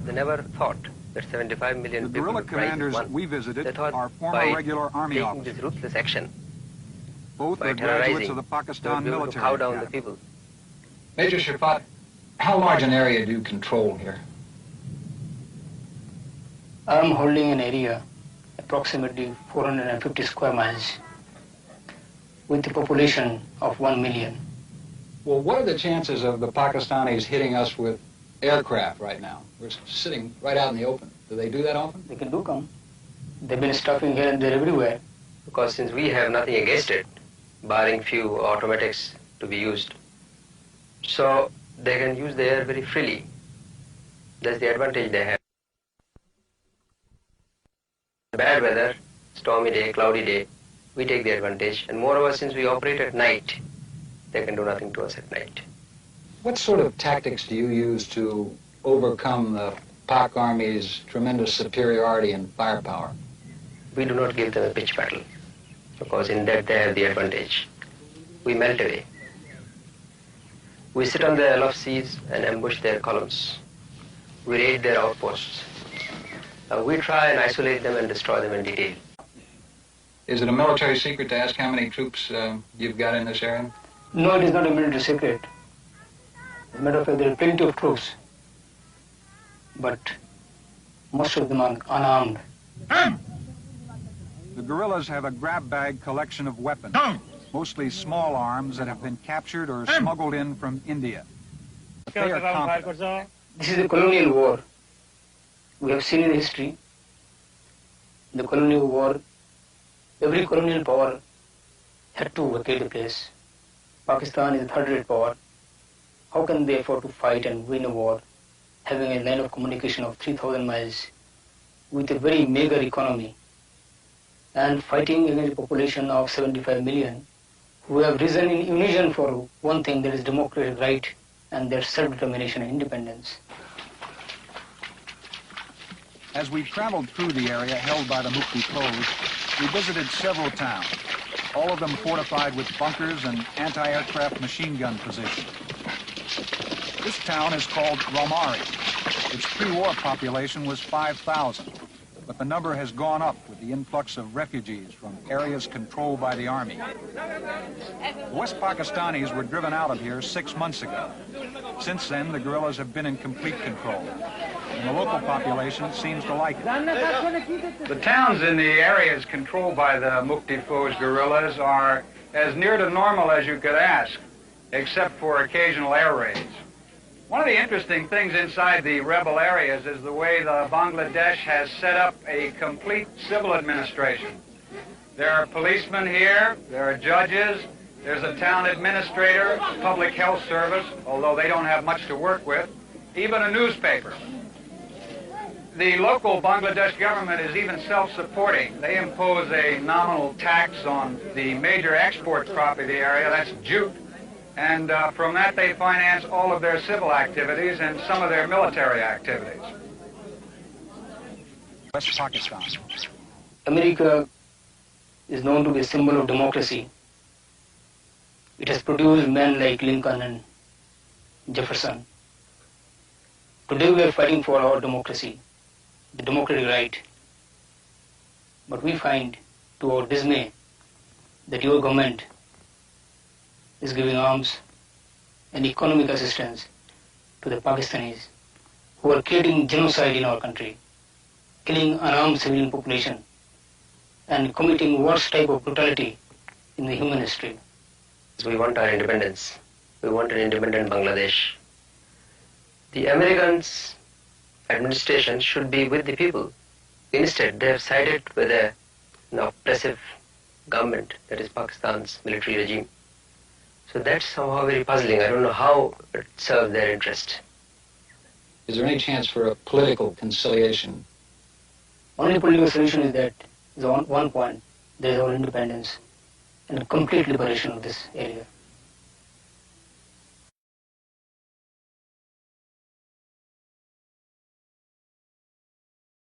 They never thought that 75 million the people guerrilla would rise commanders as one. we visited They thought are former by regular army taking officers. this ruthless action, Both by are graduates terrorizing, of the they Pakistan would be able to military cow down the academy. people. Major Shafat, how large an area do you control here? I'm holding an area approximately 450 square miles with a population of 1 million. Well, what are the chances of the Pakistanis hitting us with aircraft right now? We're sitting right out in the open. Do they do that often? They can do come. They've been stuffing here and there everywhere. Because since we have nothing against it, barring few automatics to be used, so they can use the air very freely. That's the advantage they have. Bad weather, stormy day, cloudy day, we take the advantage. And moreover, since we operate at night, they can do nothing to us at night. What sort of tactics do you use to overcome the Pak Army's tremendous superiority in firepower? We do not give them a pitch battle, because in that they have the advantage. We melt away. We sit on the aloft seas and ambush their columns. We raid their outposts. We try and isolate them and destroy them in detail. Is it a military secret to ask how many troops you've got in this area? No, it is not a military secret. As a matter of fact, there are plenty of troops, but most of them are unarmed. The guerrillas have a grab bag collection of weapons, mostly small arms that have been captured or smuggled in from India. But they are confident. This is a colonial war. We have seen in history, the colonial war, every colonial power had to vacate the place. Pakistan is a third-rate power. How can they afford to fight and win a war, having a line of communication of 3,000 miles with a very meager economy, and fighting against a population of 75 million who have risen in unison for one thing, that is democratic right and their self-determination and independence. As we traveled through the area held by the Mukti foes, we visited several towns, all of them fortified with bunkers and anti-aircraft machine gun positions. This town is called Ramari. Its pre-war population was 5,000, but the number has gone up with the influx of refugees from areas controlled by the army. The West Pakistanis were driven out of here 6 months ago. Since then, the guerrillas have been in complete control, and the local population seems to like it. The towns in the areas controlled by the Mukti foes guerrillas are as near to normal as you could ask, except for occasional air raids. One of the interesting things inside the rebel areas is the way the Bangladesh has set up a complete civil administration. There are policemen here, there are judges, there's a town administrator, public health service, although they don't have much to work with, even a newspaper. The local Bangladesh government is even self-supporting. They impose a nominal tax on the major export crop of the area, that's jute, and from that they finance all of their civil activities and some of their military activities. West Pakistan. America is known to be a symbol of democracy. It has produced men like Lincoln and Jefferson. Today we are fighting for our democracy, the democratic right. But we find, to our dismay, that your government is giving arms and economic assistance to the Pakistanis who are creating genocide in our country, killing unarmed civilian population and committing worst type of brutality in the human history. We want our independence. We want an independent Bangladesh. The Americans' administration should be with the people. Instead, they have sided with an oppressive government, that is Pakistan's military regime. So that's somehow very puzzling. I don't know how it serves their interest. Is there any chance for a political conciliation? Only political solution is that, is on one point, there is our independence and complete liberation of this area.